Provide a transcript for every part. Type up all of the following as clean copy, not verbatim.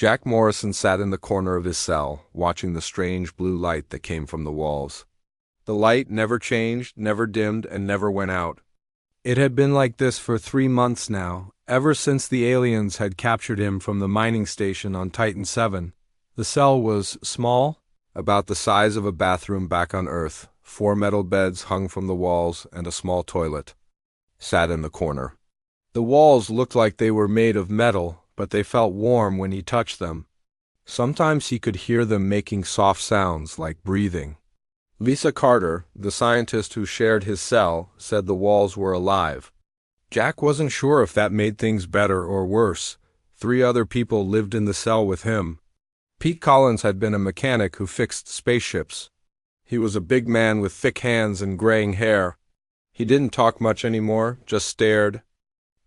Jack Morrison sat in the corner of his cell, watching the strange blue light that came from the walls. The light never changed, never dimmed, and never went out. It had been like this for 3 months now, ever since the aliens had captured him from the mining station on Titan 7. The cell was small, about the size of a bathroom back on Earth. 4 metal beds hung from the walls, and a small toilet sat in the corner. The walls looked like they were made of metal, but they felt warm when he touched them. Sometimes he could hear them making soft sounds like breathing. Lisa Carter, the scientist who shared his cell, said the walls were alive. Jack wasn't sure if that made things better or worse. 3 other people lived in the cell with him. Pete Collins had been a mechanic who fixed spaceships. He was a big man with thick hands and graying hair. He didn't talk much anymore, just stared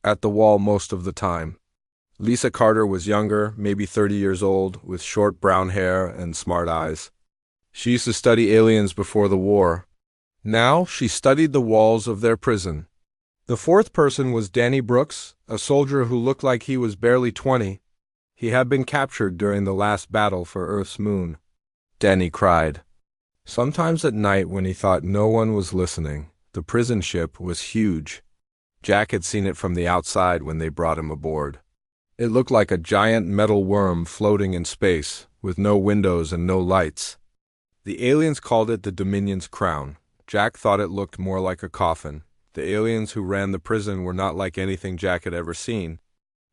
at the wall most of the time. Lisa Carter was younger, maybe 30 years old, with short brown hair and smart eyes. She used to study aliens before the war. Now she studied the walls of their prison. The 4th person was Danny Brooks, a soldier who looked like he was barely 20. He had been captured during the last battle for Earth's moon. Danny cried. Sometimes at night when he thought no one was listening, the prison ship was huge. Jack had seen it from the outside when they brought him aboard. It looked like a giant metal worm floating in space, with no windows and no lights. The aliens called it the Dominion's crown. Jack thought it looked more like a coffin. The aliens who ran the prison were not like anything Jack had ever seen.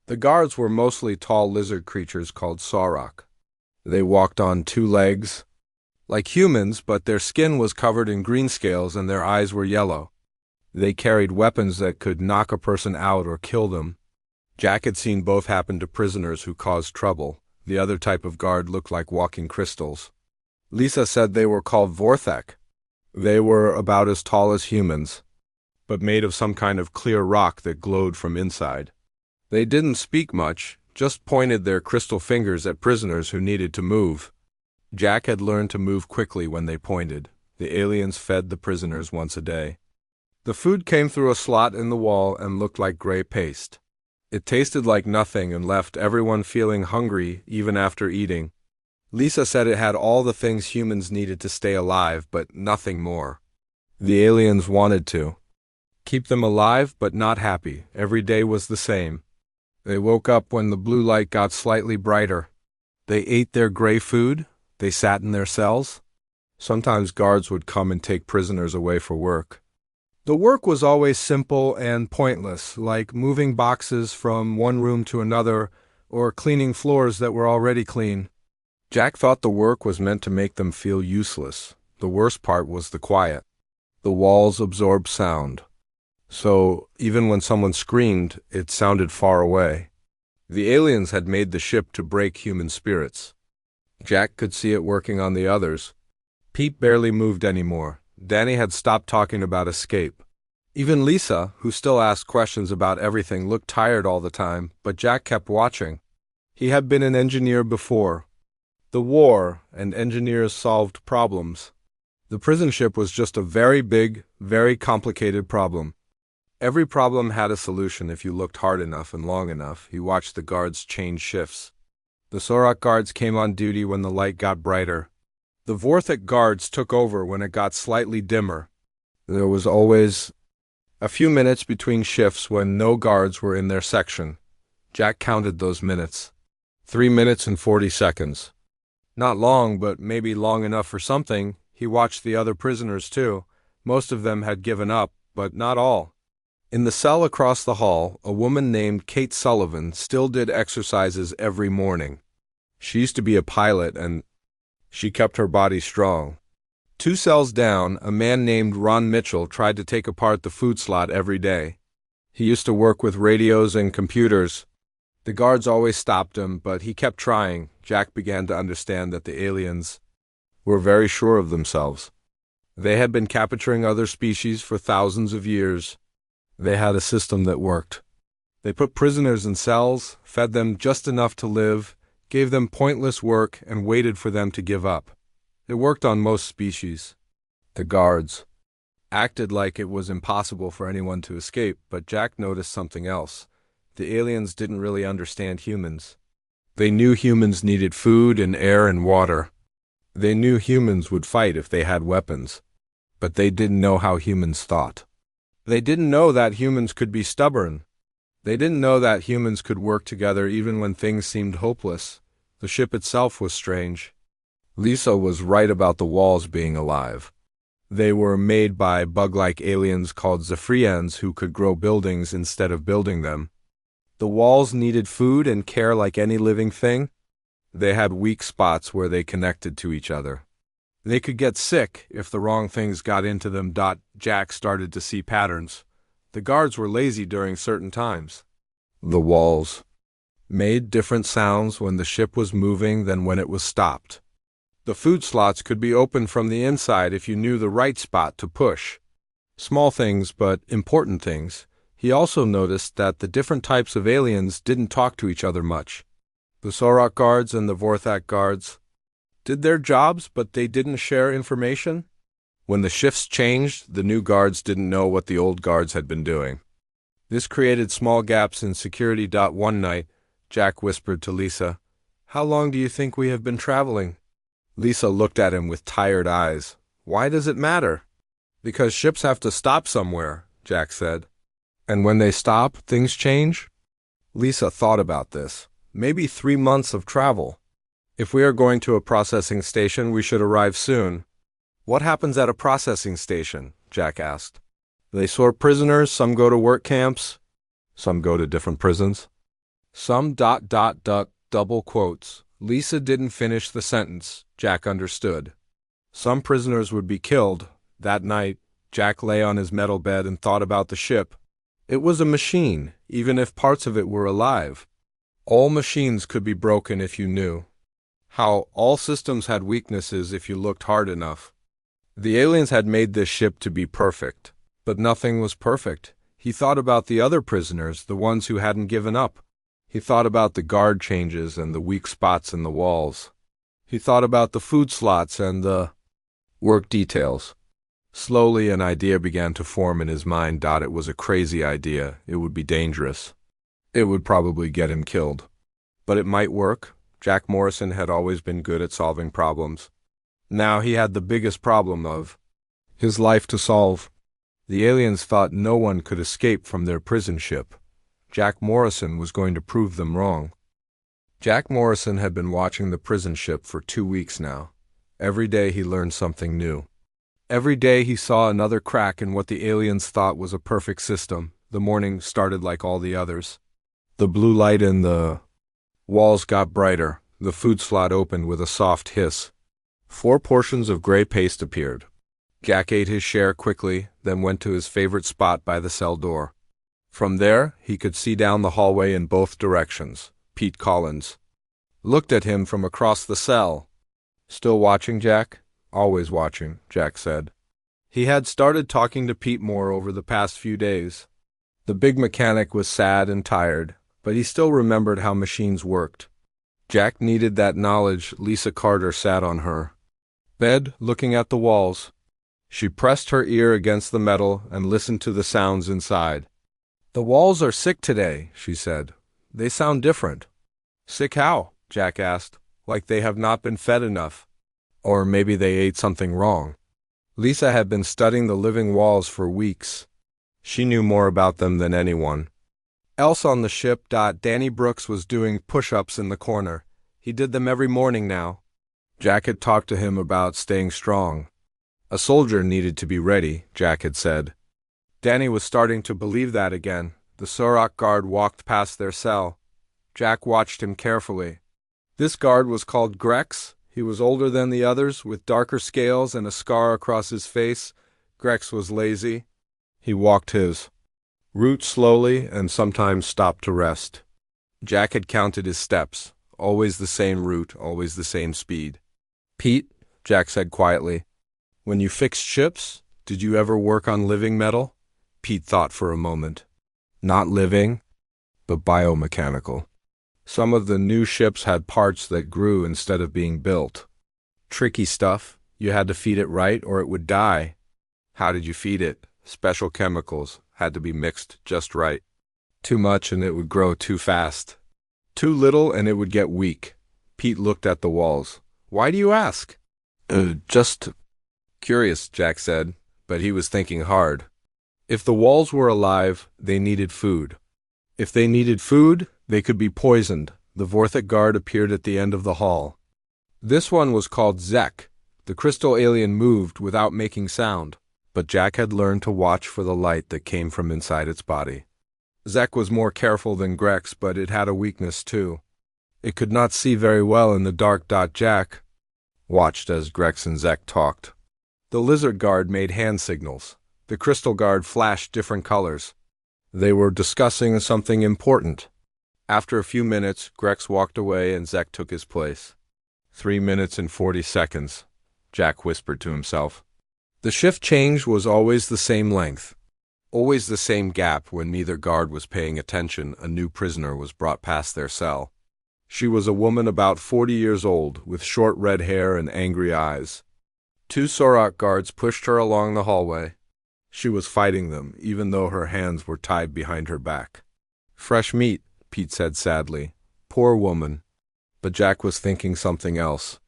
The guards were mostly tall lizard creatures called Sauroch. They walked on 2 legs, like humans, but their skin was covered in green scales and their eyes were yellow. They carried weapons that could knock a person out or kill them. Jack had seen both happen to prisoners who caused trouble. The other type of guard looked like walking crystals. Lisa said they were called Vorthek. They were about as tall as humans, but made of some kind of clear rock that glowed from inside. They didn't speak much, just pointed their crystal fingers at prisoners who needed to move. Jack had learned to move quickly when they pointed. The aliens fed the prisoners once a day. The food came through a slot in the wall and looked like gray paste. It tasted like nothing and left everyone feeling hungry even after eating. Lisa said it had all the things humans needed to stay alive, but nothing more. The aliens wanted to keep them alive, but not happy. Every day was the same. They woke up when the blue light got slightly brighter. They ate their gray food. They sat in their cells. Sometimes guards would come and take prisoners away for work. The work was always simple and pointless, like moving boxes from one room to another or cleaning floors that were already clean. Jack thought the work was meant to make them feel useless. The worst part was the quiet. The walls absorbed sound. So, even when someone screamed, it sounded far away. The aliens had made the ship to break human spirits. Jack could see it working on the others. Pete barely moved anymore. Danny had stopped talking about escape. Even Lisa, who still asked questions about everything, looked tired all the time, but Jack kept watching. He had been an engineer before. The war, and engineers solved problems. The prison ship was just a very big, very complicated problem. Every problem had a solution if you looked hard enough and long enough. He watched the guards change shifts. The Sauroch guards came on duty when the light got brighter. The Vorthek guards took over when it got slightly dimmer. There was always a few minutes between shifts when no guards were in their section. Jack counted those minutes. 3 minutes and 40 seconds. Not long, but maybe long enough for something. He watched the other prisoners too. Most of them had given up, but not all. In the cell across the hall, a woman named Kate Sullivan still did exercises every morning. She used to be a pilot, and she kept her body strong. 2 cells down, a man named Ron Mitchell tried to take apart the food slot every day. He used to work with radios and computers. The guards always stopped him, but he kept trying. Jack began to understand that the aliens were very sure of themselves. They had been capturing other species for thousands of years. They had a system that worked. They put prisoners in cells, fed them just enough to live, gave them pointless work, and waited for them to give up. It worked on most species. The guards acted like it was impossible for anyone to escape, but Jack noticed something else. The aliens didn't really understand humans. They knew humans needed food and air and water. They knew humans would fight if they had weapons. But they didn't know how humans thought. They didn't know that humans could be stubborn. They didn't know that humans could work together even when things seemed hopeless. The ship itself was strange. Lisa was right about the walls being alive. They were made by bug-like aliens called Zephyrians who could grow buildings instead of building them. The walls needed food and care like any living thing. They had weak spots where they connected to each other. They could get sick if the wrong things got into them. Jack started to see patterns. The guards were lazy during certain times. The walls made different sounds when the ship was moving than when it was stopped. The food slots could be opened from the inside if you knew the right spot to push. Small things, but important things. He also noticed that the different types of aliens didn't talk to each other much. The Sorok guards and the Vorthak guards did their jobs, but they didn't share information. When the shifts changed, the new guards didn't know what the old guards had been doing. This created small gaps in security. One night, Jack whispered to Lisa, "How long do you think we have been traveling?" Lisa looked at him with tired eyes. "Why does it matter?" "Because ships have to stop somewhere," Jack said. "And when they stop, things change?" Lisa thought about this. Maybe 3 months of travel. If we are going to a processing station, we should arrive soon. "What happens at a processing station?" Jack asked. "They sort prisoners, some go to work camps, some go to different prisons. Some ... double quotes. Lisa didn't finish the sentence. Jack understood. Some prisoners would be killed. That night, Jack lay on his metal bed and thought about the ship. It was a machine, even if parts of it were alive. All machines could be broken if you knew. How all systems had weaknesses if you looked hard enough. The aliens had made this ship to be perfect, but nothing was perfect. He thought about the other prisoners, the ones who hadn't given up. He thought about the guard changes and the weak spots in the walls. He thought about the food slots and the work details. Slowly an idea began to form in his mind. It was a crazy idea. It would be dangerous. It would probably get him killed. But it might work. Jack Morrison had always been good at solving problems. Now he had the biggest problem of his life to solve. The aliens thought no one could escape from their prison ship. Jack Morrison was going to prove them wrong. Jack Morrison had been watching the prison ship for 2 weeks now. Every day he learned something new. Every day he saw another crack in what the aliens thought was a perfect system. The morning started like all the others. The blue light in the walls got brighter. The food slot opened with a soft hiss. 4 portions of gray paste appeared. Jack ate his share quickly, then went to his favorite spot by the cell door. From there, he could see down the hallway in both directions. Pete Collins looked at him from across the cell. "Still watching, Jack?" "Always watching," Jack said. He had started talking to Pete more over the past few days. The big mechanic was sad and tired, but he still remembered how machines worked. Jack needed that knowledge. Lisa Carter sat on her bed, looking at the walls. She pressed her ear against the metal and listened to the sounds inside. "The walls are sick today," she said. "They sound different." "Sick how?" Jack asked. "Like they have not been fed enough. Or maybe they ate something wrong." Lisa had been studying the living walls for weeks. She knew more about them than anyone else on the ship. Danny Brooks was doing push-ups in the corner. He did them every morning now. Jack had talked to him about staying strong. A soldier needed to be ready, Jack had said. Danny was starting to believe that again. The Sorok guard walked past their cell. Jack watched him carefully. This guard was called Grex. He was older than the others, with darker scales and a scar across his face. Grex was lazy. He walked his route slowly and sometimes stopped to rest. Jack had counted his steps. Always the same route, always the same speed. "Pete," Jack said quietly, "when you fixed ships, did you ever work on living metal?" Pete thought for a moment. "Not living, but biomechanical. Some of the new ships had parts that grew instead of being built. Tricky stuff. You had to feed it right or it would die." "How did you feed it?" "Special chemicals. Had to be mixed just right. Too much and it would grow too fast. Too little and it would get weak. Pete looked at the walls. Why do you ask? Just curious, Jack said, but he was thinking hard. If the walls were alive, they needed food. If they needed food, they could be poisoned. The Vorthic guard appeared at the end of the hall. This one was called Zek. The crystal alien moved without making sound, but Jack had learned to watch for the light that came from inside its body. Zek was more careful than Grex, but it had a weakness too. It could not see very well in the dark. Jack watched as Grex and Zek talked. The lizard guard made hand signals. The crystal guard flashed different colors. They were discussing something important. After a few minutes, Grex walked away and Zek took his place. 3 minutes and 40 seconds, Jack whispered to himself. The shift change was always the same length. Always the same gap. When neither guard was paying attention, a new prisoner was brought past their cell. She was a woman about 40 years old, with short red hair and angry eyes. 2 Sorok guards pushed her along the hallway. She was fighting them, even though her hands were tied behind her back. Fresh meat, Pete said sadly. Poor woman. But Jack was thinking something else.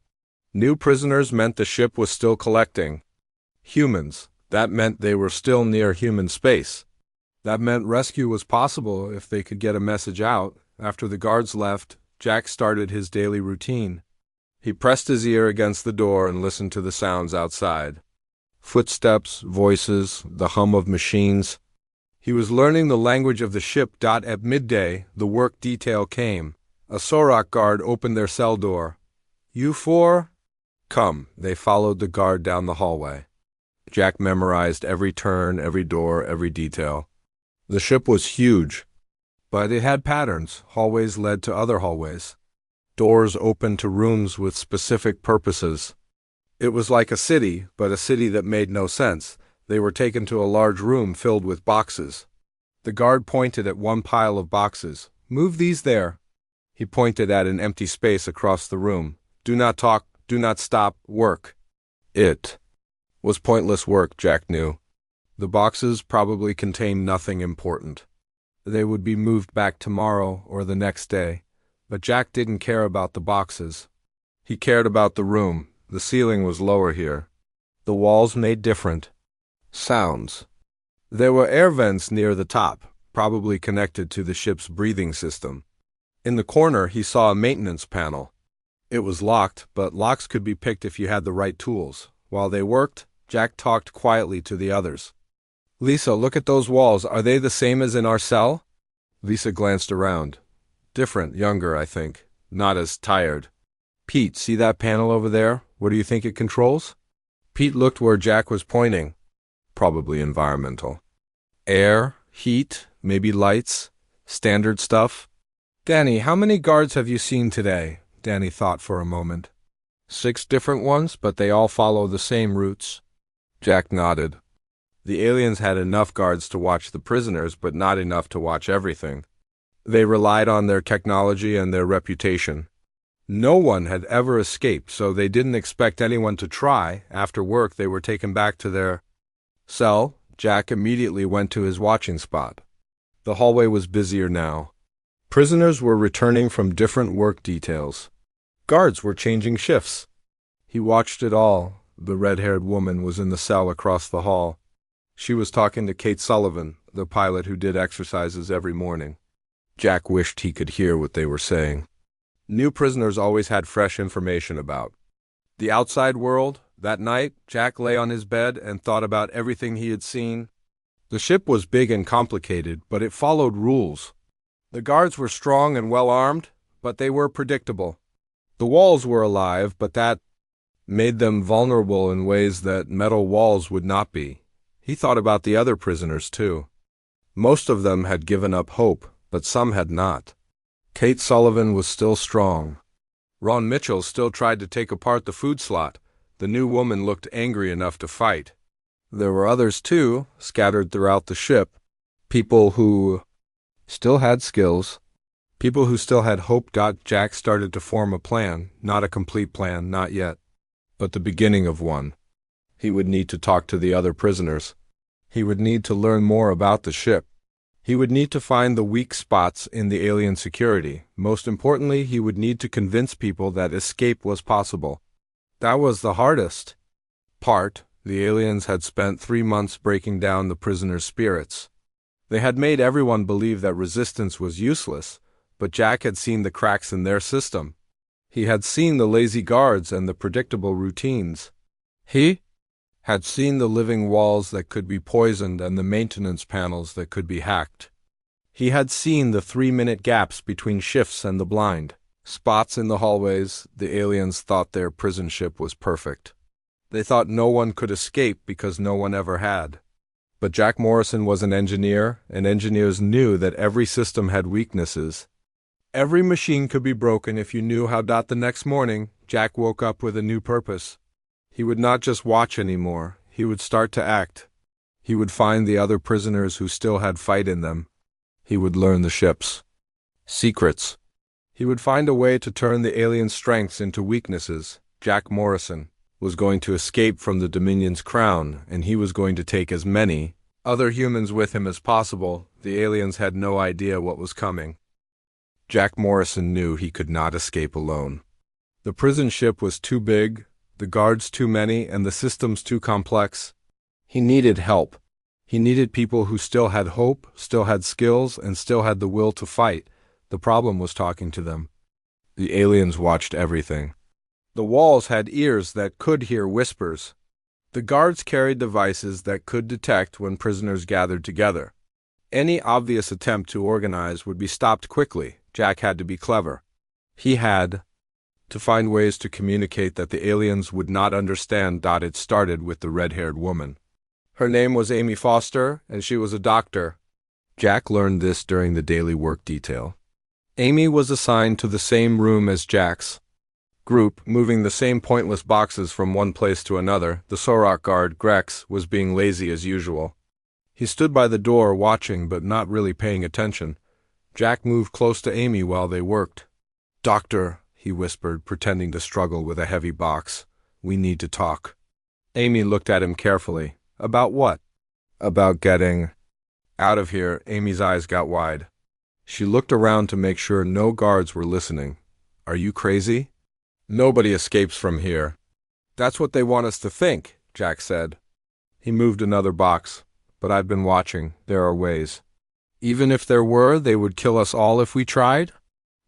New prisoners meant the ship was still collecting. Humans. That meant they were still near human space. That meant rescue was possible if they could get a message out. After the guards left, Jack started his daily routine. He pressed his ear against the door and listened to the sounds outside. Footsteps, voices, the hum of machines. He was learning the language of the ship. At midday, the work detail came. A Sorok guard opened their cell door. You four? Come. They followed the guard down the hallway. Jack memorized every turn, every door, every detail. The ship was huge, but it had patterns. Hallways led to other hallways. Doors opened to rooms with specific purposes. It was like a city, but a city that made no sense. They were taken to a large room filled with boxes. The guard pointed at one pile of boxes. Move these there. He pointed at an empty space across the room. Do not talk, do not stop, work. It was pointless work, Jack knew. The boxes probably contained nothing important. They would be moved back tomorrow or the next day. But Jack didn't care about the boxes. He cared about the room. The ceiling was lower here. The walls made different sounds. There were air vents near the top, probably connected to the ship's breathing system. In the corner, he saw a maintenance panel. It was locked, but locks could be picked if you had the right tools. While they worked, Jack talked quietly to the others. Lisa, look at those walls. Are they the same as in our cell? Lisa glanced around. Different, younger, I think. Not as tired. Pete, see that panel over there? What do you think it controls? Pete looked where Jack was pointing. Probably environmental. Air, heat, maybe lights, standard stuff. Danny, how many guards have you seen today? Danny thought for a moment. 6 different ones, but they all follow the same routes. Jack nodded. The aliens had enough guards to watch the prisoners, but not enough to watch everything. They relied on their technology and their reputation. No one had ever escaped, so they didn't expect anyone to try. After work, they were taken back to their cell. Jack immediately went to his watching spot. The hallway was busier now. Prisoners were returning from different work details. Guards were changing shifts. He watched it all. The red-haired woman was in the cell across the hall. She was talking to Kate Sullivan, the pilot who did exercises every morning. Jack wished he could hear what they were saying. New prisoners always had fresh information about the outside world. That night, Jack lay on his bed and thought about everything he had seen. The ship was big and complicated, but it followed rules. The guards were strong and well-armed, but they were predictable. The walls were alive, but that made them vulnerable in ways that metal walls would not be. He thought about the other prisoners, too. Most of them had given up hope, but some had not. Kate Sullivan was still strong. Ron Mitchell still tried to take apart the food slot. The new woman looked angry enough to fight. There were others, too, scattered throughout the ship. People who still had skills. People who still had hope. Jack started to form a plan. Not a complete plan, not yet. But the beginning of one. He would need to talk to the other prisoners. He would need to learn more about the ship. He would need to find the weak spots in the alien security. Most importantly, he would need to convince people that escape was possible. That was the hardest part. The aliens had spent 3 months breaking down the prisoners' spirits. They had made everyone believe that resistance was useless, but Jack had seen the cracks in their system. He had seen the lazy guards and the predictable routines. He had seen the living walls that could be poisoned and the maintenance panels that could be hacked. He had seen the 3-minute gaps between shifts and the blind spots in the hallways. The aliens thought their prison ship was perfect. They thought no one could escape because no one ever had. But Jack Morrison was an engineer, and engineers knew that every system had weaknesses. Every machine could be broken if you knew how. The next morning, Jack woke up with a new purpose. He would not just watch anymore, he would start to act. He would find the other prisoners who still had fight in them. He would learn the ship's secrets. He would find a way to turn the alien strengths into weaknesses. Jack Morrison was going to escape from the Dominion's crown, and he was going to take as many other humans with him as possible. The aliens had no idea what was coming. Jack Morrison knew he could not escape alone. The prison ship was too big, the guards too many, and the systems too complex. He needed help. He needed people who still had hope, still had skills, and still had the will to fight. The problem was talking to them. The aliens watched everything. The walls had ears that could hear whispers. The guards carried devices that could detect when prisoners gathered together. Any obvious attempt to organize would be stopped quickly. Jack had to be clever. He had to find ways to communicate that the aliens would not understand. It started with the red-haired woman. Her name was Amy Foster, and she was a doctor. Jack learned this during the daily work detail. Amy was assigned to the same room as Jack's group, moving the same pointless boxes from one place to another. The Sorok guard, Grex, was being lazy as usual. He stood by the door watching but not really paying attention. Jack moved close to Amy while they worked. "Doctor," he whispered, pretending to struggle with a heavy box. "We need to talk." Amy looked at him carefully. "About what?" "About getting out of here." Amy's eyes got wide. She looked around to make sure no guards were listening. "Are you crazy? Nobody escapes from here." "That's what they want us to think," Jack said. He moved another box. "But I've been watching. There are ways." "Even if there were, they would kill us all if we tried?"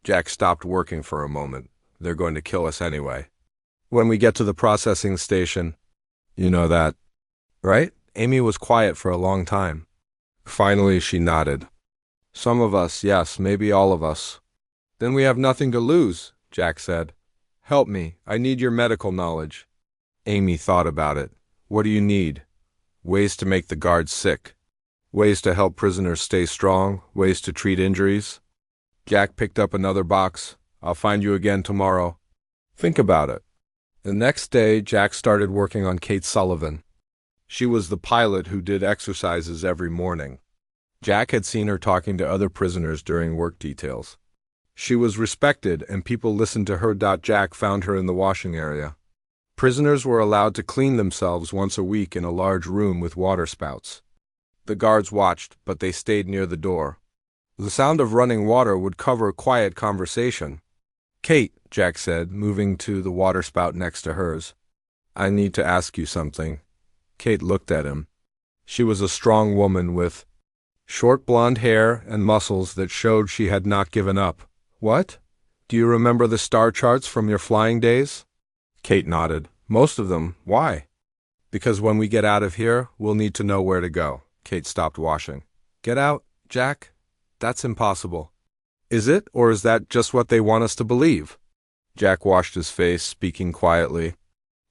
Jack stopped working for a moment. "They're going to kill us anyway. When we get to the processing station." "You know that, right?" Amy was quiet for a long time. Finally, she nodded. "Some of us, yes, maybe all of us." "Then we have nothing to lose," Jack said. "Help me. I need your medical knowledge." Amy thought about it. "What do you need?" "Ways to make the guards sick. Ways to help prisoners stay strong. Ways to treat injuries." Jack picked up another box. "I'll find you again tomorrow. Think about it." The next day, Jack started working on Kate Sullivan. She was the pilot who did exercises every morning. Jack had seen her talking to other prisoners during work details. She was respected, and people listened to her. Jack found her in the washing area. Prisoners were allowed to clean themselves once a week in a large room with water spouts. The guards watched, but they stayed near the door. The sound of running water would cover quiet conversation. "Kate," Jack said, moving to the water spout next to hers. "I need to ask you something." Kate looked at him. She was a strong woman with short blonde hair and muscles that showed she had not given up. "What? Do you remember the star charts from your flying days?" Kate nodded. "Most of them. Why?" "Because when we get out of here, we'll need to know where to go." Kate stopped washing. "Get out, Jack? That's impossible." "Is it, or is that just what they want us to believe?" Jack washed his face, speaking quietly.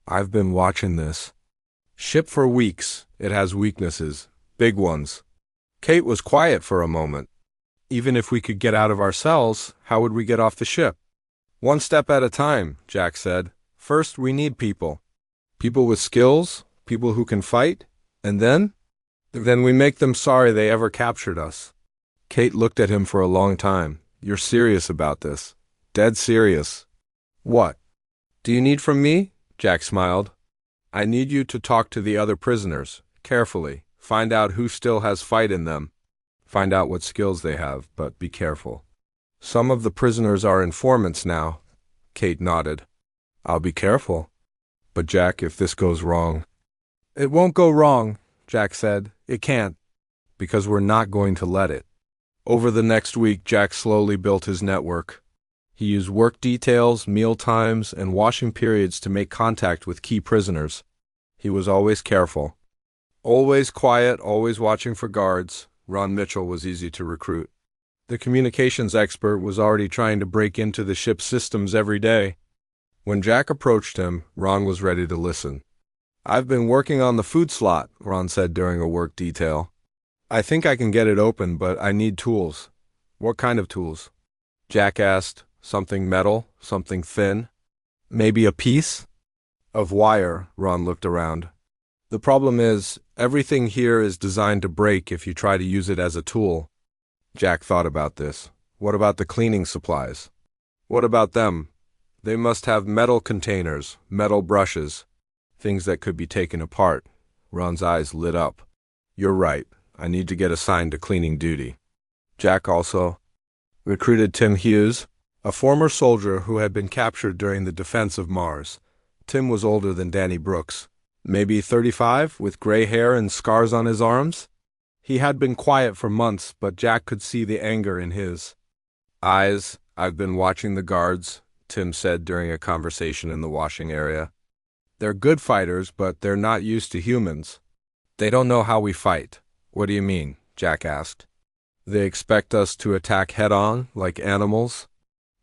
"I've been watching this ship for weeks. It has weaknesses, big ones." Kate was quiet for a moment. "Even if we could get out of our cells, how would we get off the ship?" "One step at a time," Jack said. "First, we need people. People with skills, people who can fight, and then we make them sorry they ever captured us." Kate looked at him for a long time. "You're serious about this? Dead serious?" "What do you need from me?" Jack smiled. "I need you to talk to the other prisoners, carefully. Find out who still has fight in them. Find out what skills they have, but be careful. Some of the prisoners are informants now. Kate nodded. I'll be careful. But Jack, if this goes wrong... It won't go wrong, Jack said. It can't. Because we're not going to let it. Over the next week, Jack slowly built his network. He used work details, meal times, and washing periods to make contact with key prisoners. He was always careful. Always quiet, always watching for guards. Ron Mitchell was easy to recruit. The communications expert was already trying to break into the ship's systems every day. When Jack approached him, Ron was ready to listen. I've been working on the food slot, Ron said during a work detail. I think I can get it open, but I need tools. What kind of tools? Jack asked. Something metal? Something thin? Maybe a piece? Of wire, Ron looked around. The problem is, everything here is designed to break if you try to use it as a tool. Jack thought about this. What about the cleaning supplies? What about them? They must have metal containers, metal brushes, things that could be taken apart. Ron's eyes lit up. You're right. I need to get assigned to cleaning duty. Jack also recruited Tim Hughes, a former soldier who had been captured during the defense of Mars. Tim was older than Danny Brooks, maybe 35, with gray hair and scars on his arms. He had been quiet for months, but Jack could see the anger in his eyes. I've been watching the guards, Tim said during a conversation in the washing area. They're good fighters, but they're not used to humans. They don't know how we fight. What do you mean? Jack asked. They expect us to attack head-on, like animals.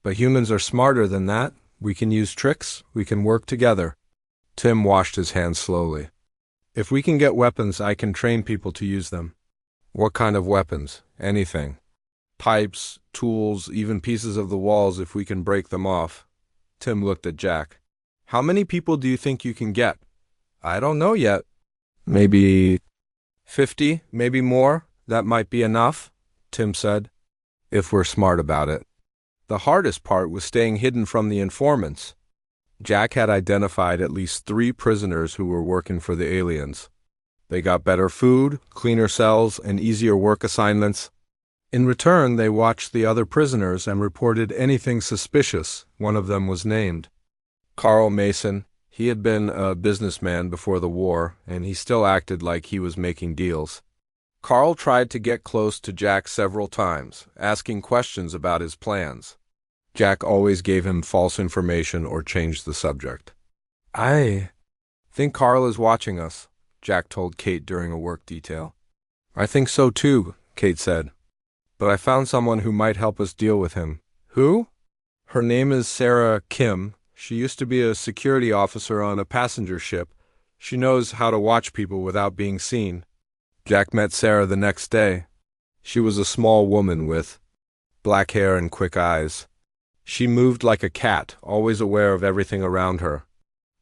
But humans are smarter than that. We can use tricks. We can work together. Tim washed his hands slowly. If we can get weapons, I can train people to use them. What kind of weapons? Anything. Pipes, tools, even pieces of the walls if we can break them off. Tim looked at Jack. How many people do you think you can get? I don't know yet. Maybe 50, maybe more. That might be enough, Tim said. If we're smart about it. The hardest part was staying hidden from the informants. Jack had identified at least 3 prisoners who were working for the aliens. They got better food, cleaner cells, and easier work assignments. In return, they watched the other prisoners and reported anything suspicious. One of them was named Carl Mason. He had been a businessman before the war, and he still acted like he was making deals. Carl tried to get close to Jack several times, asking questions about his plans. Jack always gave him false information or changed the subject. I think Carl is watching us, Jack told Kate during a work detail. I think so too, Kate said. But I found someone who might help us deal with him. Who? Her name is Sarah Kim. She used to be a security officer on a passenger ship. She knows how to watch people without being seen. Jack met Sarah the next day. She was a small woman with black hair and quick eyes. She moved like a cat, always aware of everything around her.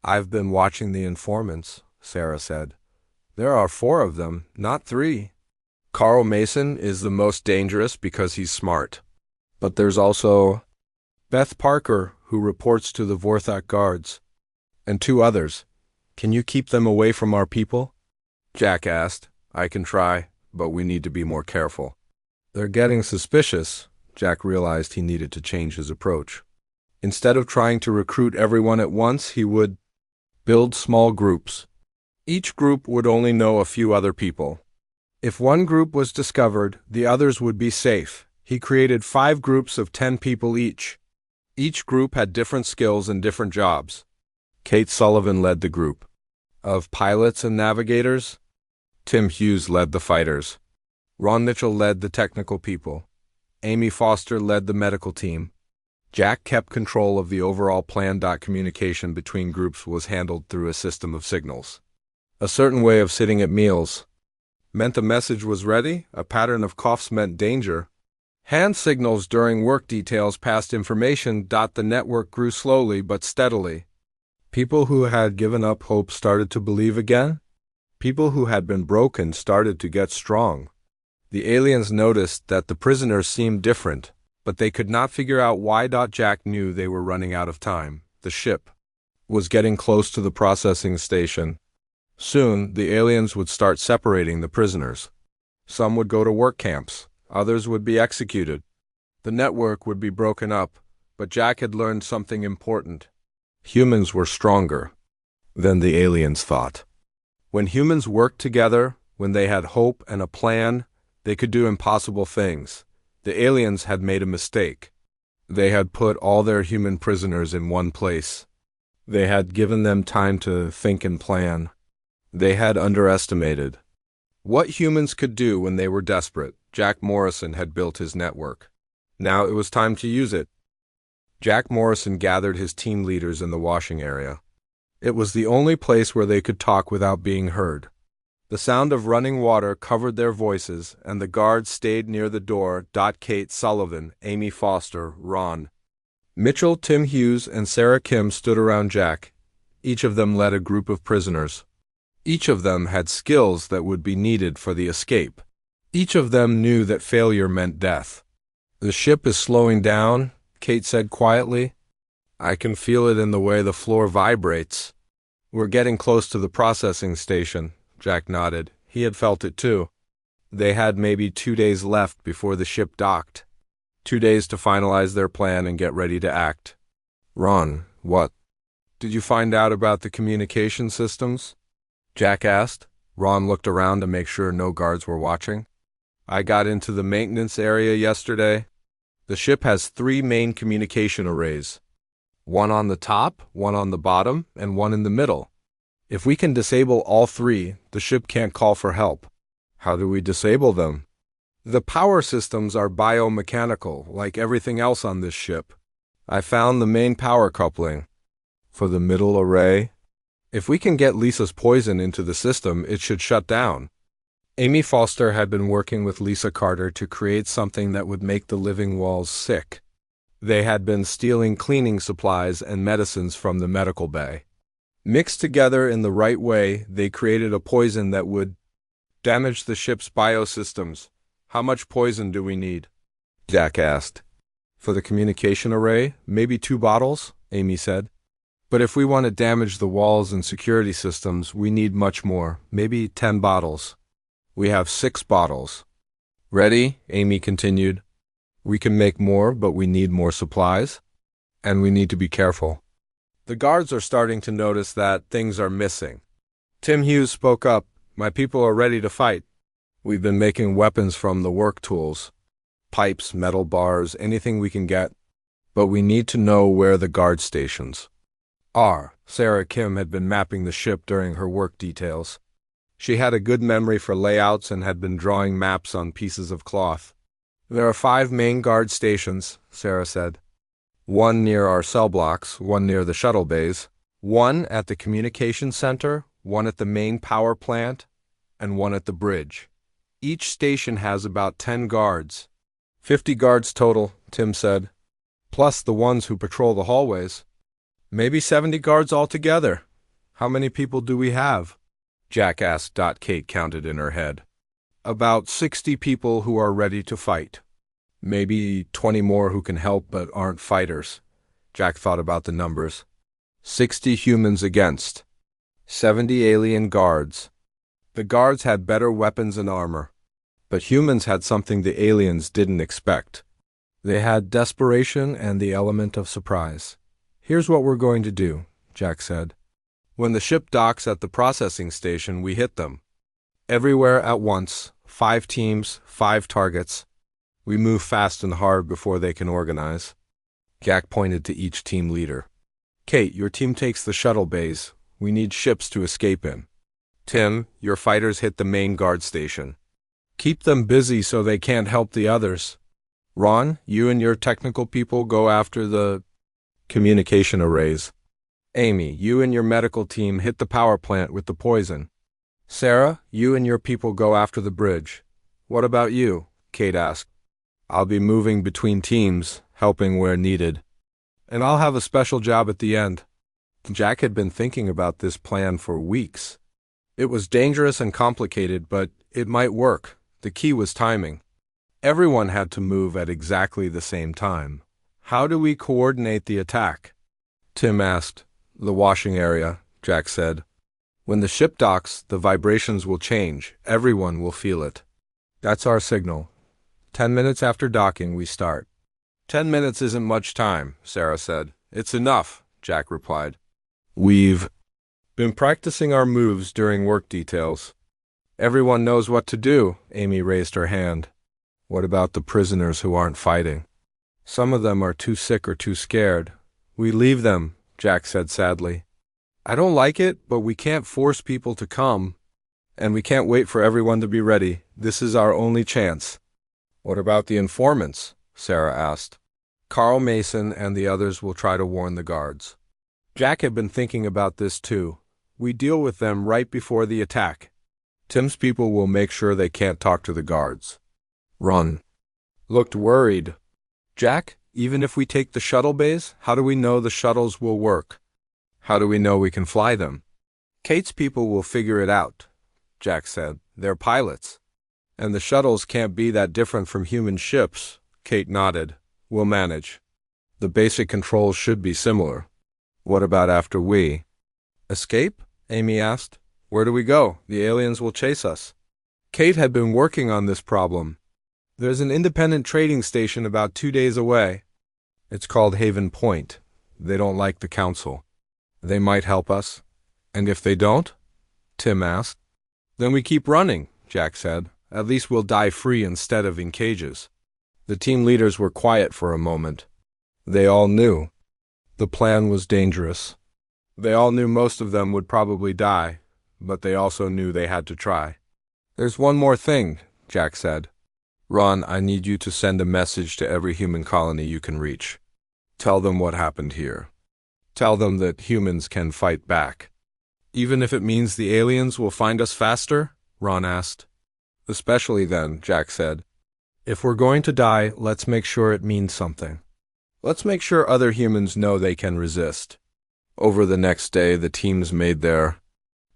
I've been watching the informants, Sarah said. There are 4 of them, not 3. Carl Mason is the most dangerous because he's smart. But there's also Beth Parker, who reports to the Vorthak guards, and 2 others. Can you keep them away from our people? Jack asked. I can try, but we need to be more careful. They're getting suspicious. Jack realized he needed to change his approach. Instead of trying to recruit everyone at once, he would build small groups. Each group would only know a few other people. If one group was discovered, the others would be safe. He created 5 groups of 10 people each. Each group had different skills and different jobs. Kate Sullivan led the group. Of pilots and navigators, Tim Hughes led the fighters. Ron Mitchell led the technical people. Amy Foster led the medical team. Jack kept control of the overall plan. Communication between groups was handled through a system of signals. A certain way of sitting at meals meant a message was ready. A pattern of coughs meant danger. Hand signals during work details passed information. The network grew slowly but steadily. People who had given up hope started to believe again. People who had been broken started to get strong. The aliens noticed that the prisoners seemed different, but they could not figure out why. Jack knew they were running out of time. The ship was getting close to the processing station. Soon, the aliens would start separating the prisoners. Some would go to work camps, Others would be executed. The network would be broken up, but Jack had learned something important. Humans were stronger than the aliens thought. When humans worked together, when they had hope and a plan, they could do impossible things. The aliens had made a mistake. They had put all their human prisoners in one place. They had given them time to think and plan. They had underestimated what humans could do when they were desperate. Jack Morrison had built his network. Now it was time to use it. Jack Morrison gathered his team leaders in the washing area. It was the only place where they could talk without being heard. The sound of running water covered their voices, and the guards stayed near the door. Kate Sullivan, Amy Foster, Ron Mitchell, Tim Hughes, and Sarah Kim stood around Jack. Each of them led a group of prisoners. Each of them had skills that would be needed for the escape. Each of them knew that failure meant death. "The ship is slowing down," Kate said quietly. "I can feel it in the way the floor vibrates." "We're getting close to the processing station," Jack nodded. He had felt it too. They had maybe 2 days left before the ship docked. 2 days to finalize their plan and get ready to act. "Ron, what? Did you find out about the communication systems?" Jack asked. Ron looked around to make sure no guards were watching. "I got into the maintenance area yesterday. The ship has 3 main communication arrays. One on the top, one on the bottom, and one in the middle. If we can disable all 3, the ship can't call for help." "How do we disable them?" "The power systems are biomechanical, like everything else on this ship. I found the main power coupling." "For the middle array?" "If we can get Lisa's poison into the system, it should shut down." Amy Foster had been working with Lisa Carter to create something that would make the living walls sick. They had been stealing cleaning supplies and medicines from the medical bay. Mixed together in the right way, they created a poison that would damage the ship's biosystems. "How much poison do we need?" Jack asked. "For the communication array, maybe 2 bottles, Amy said. "But if we want to damage the walls and security systems, we need much more, maybe 10 bottles. "We have 6 bottles. "Ready?" Amy continued. "We can make more, but we need more supplies. And we need to be careful. The guards are starting to notice that things are missing." Tim Hughes spoke up. "My people are ready to fight. We've been making weapons from the work tools. Pipes, metal bars, anything we can get. But we need to know where the guard stations are." Sarah Kim had been mapping the ship during her work details. She had a good memory for layouts and had been drawing maps on pieces of cloth. "There are 5 main guard stations," Sarah said. 1 near our cell blocks, 1 near the shuttle bays, 1 at the communication center, 1 at the main power plant, and 1 at the bridge. Each station has about 10 guards. 50 guards total," Tim said, "plus the ones who patrol the hallways. Maybe 70 guards altogether. How many people do we have?" Jack asked. Kate counted in her head. "About 60 people who are ready to fight. Maybe 20 more who can help but aren't fighters." Jack thought about the numbers. 60 humans against 70 alien guards. The guards had better weapons and armor. But humans had something the aliens didn't expect. They had desperation and the element of surprise. "Here's what we're going to do," Jack said. "When the ship docks at the processing station, we hit them. Everywhere at once, 5 teams, 5 targets. We move fast and hard before they can organize." Jack pointed to each team leader. "Kate, your team takes the shuttle bays. We need ships to escape in. Tim, your fighters hit the main guard station. Keep them busy so they can't help the others. Ron, you and your technical people go after the communication arrays. Amy, you and your medical team hit the power plant with the poison. Sarah, you and your people go after the bridge. What about you?" Kate asked. "I'll be moving between teams, helping where needed. And I'll have a special job at the end." Jack had been thinking about this plan for weeks. It was dangerous and complicated, but it might work. The key was timing. Everyone had to move at exactly the same time. "How do we coordinate the attack?" Tim asked. "The washing area," Jack said. "When the ship docks, the vibrations will change. Everyone will feel it. That's our signal. 10 minutes after docking, we start. 10 minutes isn't much time, Sarah said. It's enough, Jack replied. We've been practicing our moves during work details. Everyone knows what to do, Amy raised her hand. What about the prisoners who aren't fighting? Some of them are too sick or too scared. We leave them, Jack said sadly. I don't like it, but we can't force people to come. And we can't wait for everyone to be ready. This is our only chance. What about the informants? Sarah asked. Carl Mason and the others will try to warn the guards. Jack had been thinking about this too. We deal with them right before the attack. Tim's people will make sure they can't talk to the guards. Ron looked worried. Jack, even if we take the shuttle bays, how do we know the shuttles will work? How do we know we can fly them? Kate's people will figure it out, Jack said. They're pilots. And the shuttles can't be that different from human ships. Kate nodded. We'll manage. The basic controls should be similar. What about after we escape? Amy asked. Where do we go? The aliens will chase us. Kate had been working on this problem. There's an independent trading station about 2 days away. It's called Haven Point. They don't like the council. They might help us. And if they don't? Tim asked. Then we keep running, Jack said. At least we'll die free instead of in cages. The team leaders were quiet for a moment. They all knew. The plan was dangerous. They all knew most of them would probably die, but they also knew they had to try. There's one more thing, Jack said. Ron, I need you to send a message to every human colony you can reach. Tell them what happened here. Tell them that humans can fight back. Even if it means the aliens will find us faster? Ron asked. Especially then, Jack said. If we're going to die, let's make sure it means something. Let's make sure other humans know they can resist. Over the next day, the teams made their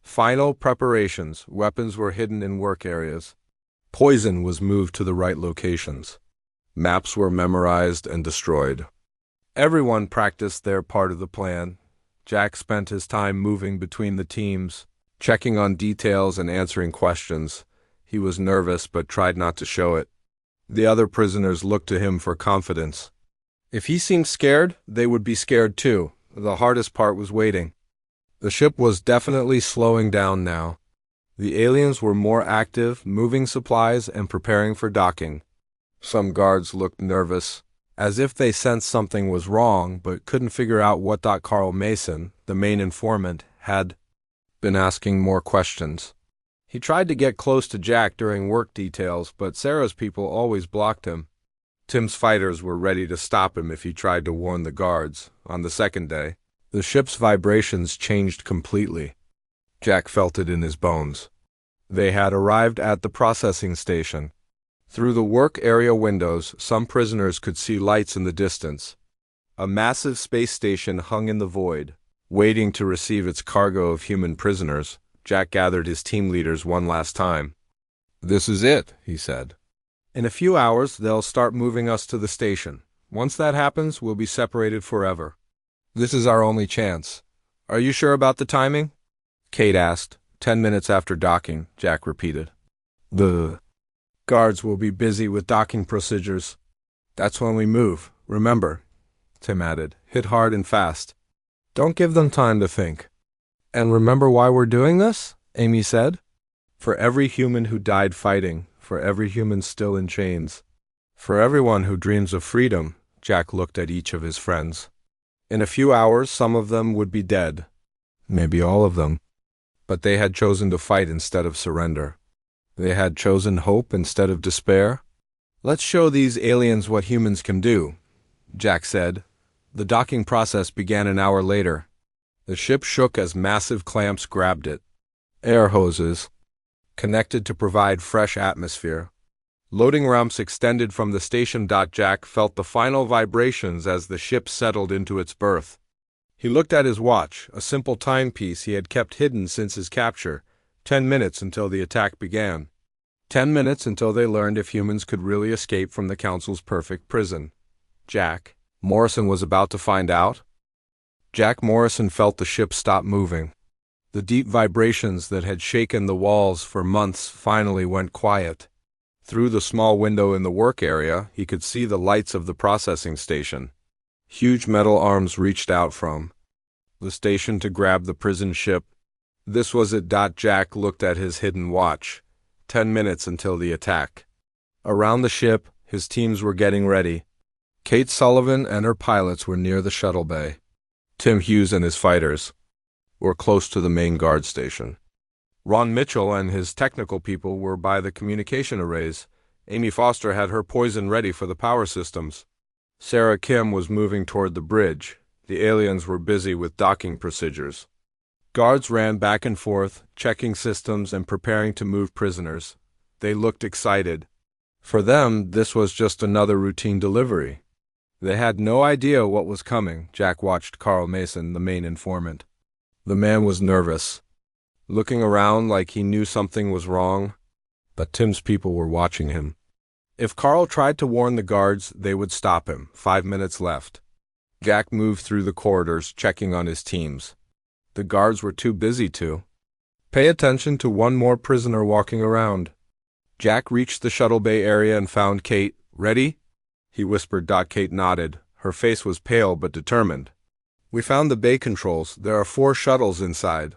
final preparations. Weapons were hidden in work areas. Poison was moved to the right locations. Maps were memorized and destroyed. Everyone practiced their part of the plan. Jack spent his time moving between the teams, checking on details and answering questions. He was nervous but tried not to show it. The other prisoners looked to him for confidence. If he seemed scared, they would be scared too. The hardest part was waiting. The ship was definitely slowing down now. The aliens were more active, moving supplies and preparing for docking. Some guards looked nervous, as if they sensed something was wrong but couldn't figure out what. Carl Mason, the main informant, had been asking more questions. He tried to get close to Jack during work details, but Sarah's people always blocked him. Tim's fighters were ready to stop him if he tried to warn the guards. On the second day, the ship's vibrations changed completely. Jack felt it in his bones. They had arrived at the processing station. Through the work area windows, some prisoners could see lights in the distance. A massive space station hung in the void, waiting to receive its cargo of human prisoners. Jack gathered his team leaders one last time. This is it, he said. In a few hours, they'll start moving us to the station. Once that happens, we'll be separated forever. This is our only chance. Are you sure about the timing? Kate asked. 10 minutes after docking, Jack repeated. The guards will be busy with docking procedures. That's when we move. Remember, Tim added. Hit hard and fast. Don't give them time to think. And remember why we're doing this? Amy said. For every human who died fighting, for every human still in chains, for everyone who dreams of freedom. Jack looked at each of his friends. In a few hours, some of them would be dead. Maybe all of them. But they had chosen to fight instead of surrender. They had chosen hope instead of despair. Let's show these aliens what humans can do, Jack said. The docking process began an hour later. The ship shook as massive clamps grabbed it. Air hoses, connected to provide fresh atmosphere. Loading ramps extended from the station. Jack felt the final vibrations as the ship settled into its berth. He looked at his watch, a simple timepiece he had kept hidden since his capture. 10 minutes until the attack began. 10 minutes until they learned if humans could really escape from the Council's perfect prison. Jack Morrison was about to find out. Jack Morrison felt the ship stop moving. The deep vibrations that had shaken the walls for months finally went quiet. Through the small window in the work area, he could see the lights of the processing station. Huge metal arms reached out from the station to grab the prison ship. This was it. Jack looked at his hidden watch. 10 minutes until the attack. Around the ship, his teams were getting ready. Kate Sullivan and her pilots were near the shuttle bay. Tim Hughes and his fighters were close to the main guard station. Ron Mitchell and his technical people were by the communication arrays. Amy Foster had her poison ready for the power systems. Sarah Kim was moving toward the bridge. The aliens were busy with docking procedures. Guards ran back and forth, checking systems and preparing to move prisoners. They looked excited. For them, this was just another routine delivery. They had no idea what was coming. Jack watched Carl Mason, the main informant. The man was nervous, looking around like he knew something was wrong, but Tim's people were watching him. If Carl tried to warn the guards, they would stop him. 5 minutes left. Jack moved through the corridors, checking on his teams. The guards were too busy to pay attention to one more prisoner walking around. Jack reached the shuttle bay area and found Kate. "Ready?" he whispered. Kate nodded. Her face was pale but determined. "We found the bay controls. There are 4 shuttles inside.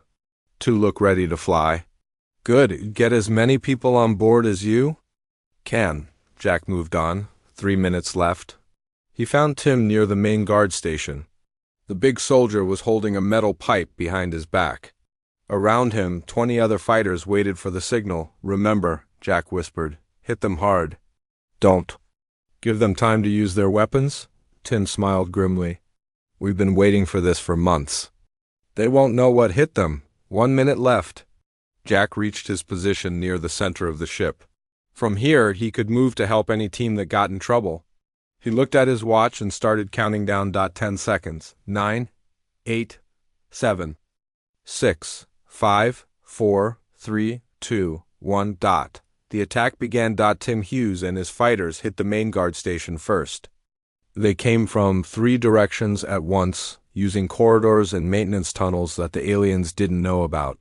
2 look ready to fly." "Good. Get as many people on board as you can." Jack moved on. 3 minutes left. He found Tim near the main guard station. The big soldier was holding a metal pipe behind his back. Around him, 20 other fighters waited for the signal. "Remember," Jack whispered, "hit them hard. Don't give them time to use their weapons." Tim smiled grimly. "We've been waiting for this for months. They won't know what hit them." 1 minute left. Jack reached his position near the center of the ship. From here, he could move to help any team that got in trouble. He looked at his watch and started counting down. 10 seconds. 9, 8, 7, 6, 5, 4, 3, 2, 1. The attack began. Tim Hughes and his fighters hit the main guard station first. They came from 3 directions at once, using corridors and maintenance tunnels that the aliens didn't know about.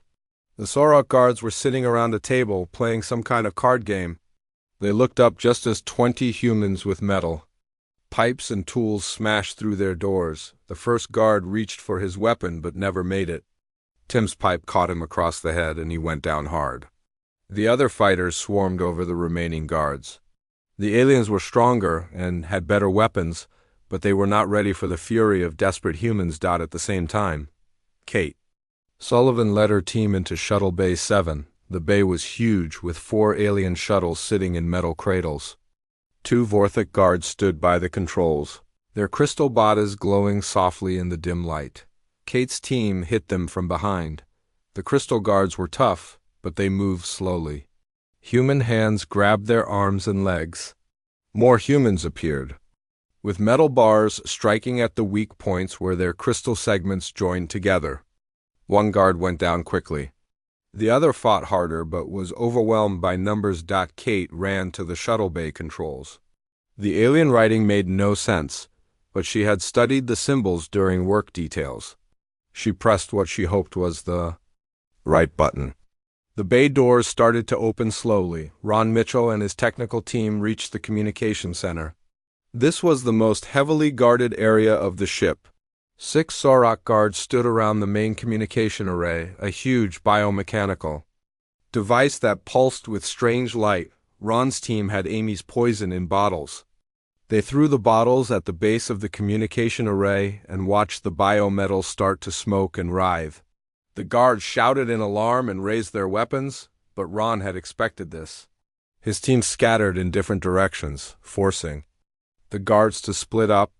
The Sorok guards were sitting around a table, playing some kind of card game. They looked up just as 20 humans with metal pipes and tools smashed through their doors. The first guard reached for his weapon but never made it. Tim's pipe caught him across the head and he went down hard. The other fighters swarmed over the remaining guards. The aliens were stronger and had better weapons, but they were not ready for the fury of desperate humans. At the same time, Kate Sullivan led her team into Shuttle Bay 7. The bay was huge, with 4 alien shuttles sitting in metal cradles. 2 Vorthic guards stood by the controls, their crystal bodies glowing softly in the dim light. Kate's team hit them from behind. The crystal guards were tough, but they moved slowly. Human hands grabbed their arms and legs. More humans appeared, with metal bars striking at the weak points where their crystal segments joined together. 1 guard went down quickly. The other fought harder but was overwhelmed by numbers. Kate ran to the shuttle bay controls. The alien writing made no sense, but she had studied the symbols during work details. She pressed what she hoped was the right button. The bay doors started to open slowly. Ron Mitchell and his technical team reached the communication center. This was the most heavily guarded area of the ship. 6 Sorok guards stood around the main communication array, a huge biomechanical device that pulsed with strange light. Ron's team had Amy's poison in bottles. They threw the bottles at the base of the communication array and watched the biometal start to smoke and writhe. The guards shouted in alarm and raised their weapons, but Ron had expected this. His team scattered in different directions, forcing the guards to split up.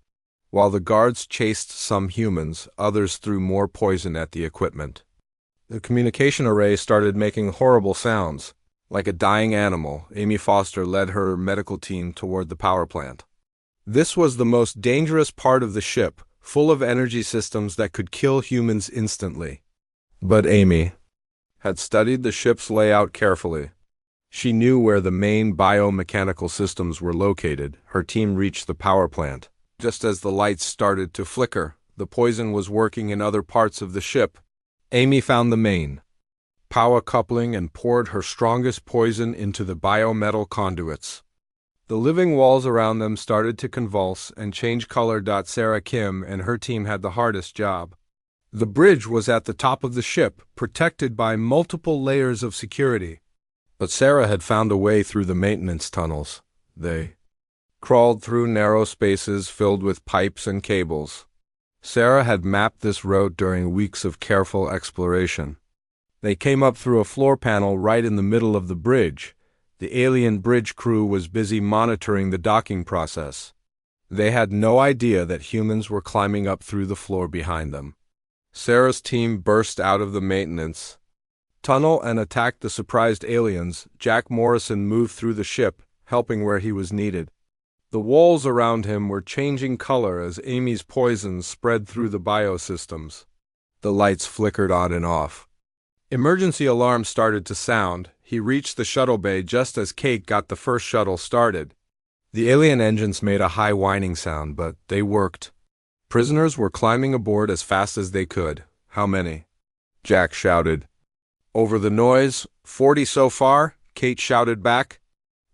While the guards chased some humans, others threw more poison at the equipment. The communication array started making horrible sounds. Like a dying animal, Amy Foster led her medical team toward the power plant. This was the most dangerous part of the ship, full of energy systems that could kill humans instantly. But Amy had studied the ship's layout carefully. She knew where the main biomechanical systems were located. Her team reached the power plant. Just as the lights started to flicker, the poison was working in other parts of the ship. Amy found the main power coupling, and poured her strongest poison into the biometal conduits. The living walls around them started to convulse and change color. Sarah Kim and her team had the hardest job. The bridge was at the top of the ship, protected by multiple layers of security. But Sarah had found a way through the maintenance tunnels. They crawled through narrow spaces filled with pipes and cables. Sarah had mapped this route during weeks of careful exploration. They came up through a floor panel right in the middle of the bridge. The alien bridge crew was busy monitoring the docking process. They had no idea that humans were climbing up through the floor behind them. Sarah's team burst out of the maintenance tunnel and attacked the surprised aliens. Jack Morrison moved through the ship, helping where he was needed. The walls around him were changing color as Amy's poison spread through the biosystems. The lights flickered on and off. Emergency alarms started to sound. He reached the shuttle bay just as Kate got the first shuttle started. The alien engines made a high whining sound, but they worked. Prisoners were climbing aboard as fast as they could. How many? Jack shouted. Over the noise, 40 so far, Kate shouted back.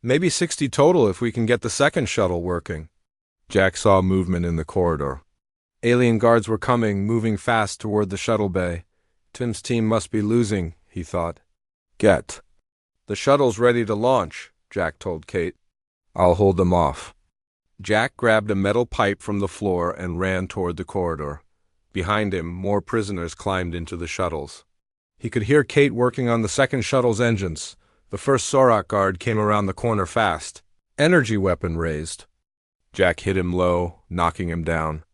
Maybe 60 total if we can get the second shuttle working. Jack saw movement in the corridor. Alien guards were coming, moving fast toward the shuttle bay. Tim's team must be losing, he thought. Get the shuttle's ready to launch, Jack told Kate. I'll hold them off. Jack grabbed a metal pipe from the floor and ran toward the corridor. Behind him, more prisoners climbed into the shuttles. He could hear Kate working on the second shuttle's engines. The first Sorok guard came around the corner fast. Energy weapon raised. Jack hit him low, knocking him down.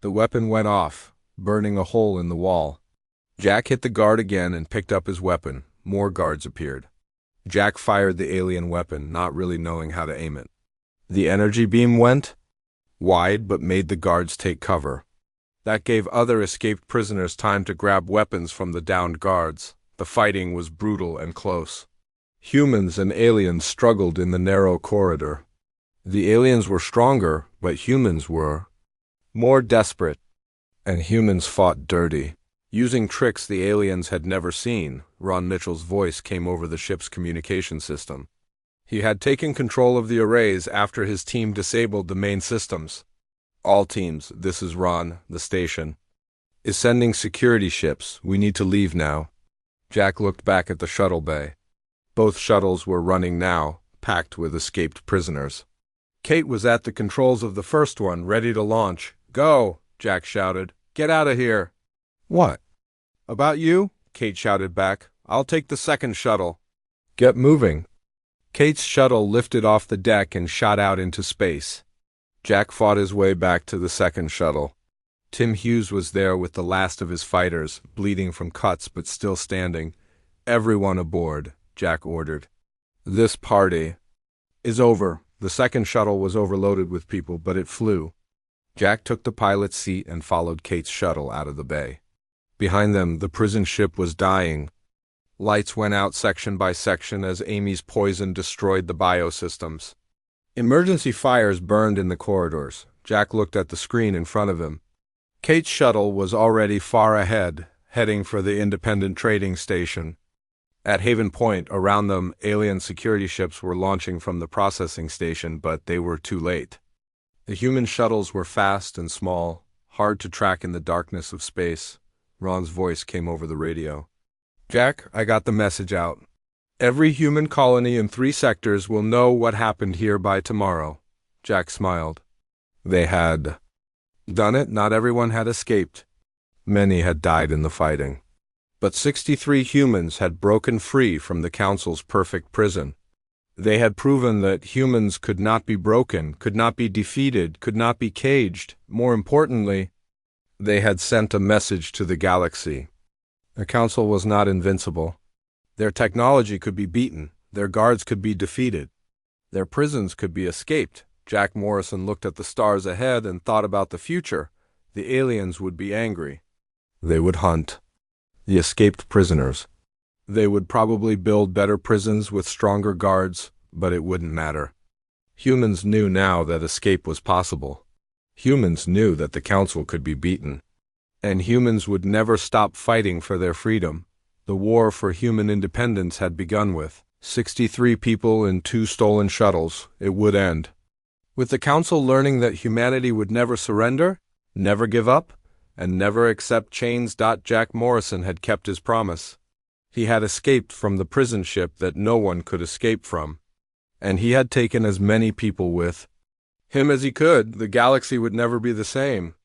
The weapon went off, burning a hole in the wall. Jack hit the guard again and picked up his weapon. More guards appeared. Jack fired the alien weapon, not really knowing how to aim it. The energy beam went wide but made the guards take cover. That gave other escaped prisoners time to grab weapons from the downed guards. The fighting was brutal and close. Humans and aliens struggled in the narrow corridor. The aliens were stronger, but humans were more desperate. And humans fought dirty. Using tricks the aliens had never seen, Ron Mitchell's voice came over the ship's communication system. He had taken control of the arrays after his team disabled the main systems. All teams, this is Ron, the station, is sending security ships. We need to leave now. Jack looked back at the shuttle bay. Both shuttles were running now, packed with escaped prisoners. Kate was at the controls of the first one, ready to launch. Go, Jack shouted. Get out of here. What? About you? Kate shouted back. I'll take the second shuttle. Get moving. Kate's shuttle lifted off the deck and shot out into space. Jack fought his way back to the second shuttle. Tim Hughes was there with the last of his fighters, bleeding from cuts but still standing. Everyone aboard, Jack ordered. This party is over. The second shuttle was overloaded with people, but it flew. Jack took the pilot's seat and followed Kate's shuttle out of the bay. Behind them, the prison ship was dying. Lights went out section by section as Amy's poison destroyed the biosystems. Emergency fires burned in the corridors. Jack looked at the screen in front of him. Kate's shuttle was already far ahead, heading for the independent trading station. At Haven Point, around them, alien security ships were launching from the processing station, but they were too late. The human shuttles were fast and small, hard to track in the darkness of space. Ron's voice came over the radio. Jack, I got the message out. Every human colony in 3 sectors will know what happened here by tomorrow. Jack smiled. They had done it. Not everyone had escaped. Many had died in the fighting. But 63 humans had broken free from the Council's perfect prison. They had proven that humans could not be broken, could not be defeated, could not be caged. More importantly, they had sent a message to the galaxy. The Council was not invincible. Their technology could be beaten. Their guards could be defeated. Their prisons could be escaped. Jack Morrison looked at the stars ahead and thought about the future. The aliens would be angry. They would hunt the escaped prisoners. They would probably build better prisons with stronger guards, but it wouldn't matter. Humans knew now that escape was possible. Humans knew that the Council could be beaten. And humans would never stop fighting for their freedom. The war for human independence had begun with 63 people in 2 stolen shuttles. It would end. With the Council learning that humanity would never surrender, never give up, and never accept chains. Jack Morrison had kept his promise. He had escaped from the prison ship that no one could escape from. And he had taken as many people with him as he could. The galaxy would never be the same.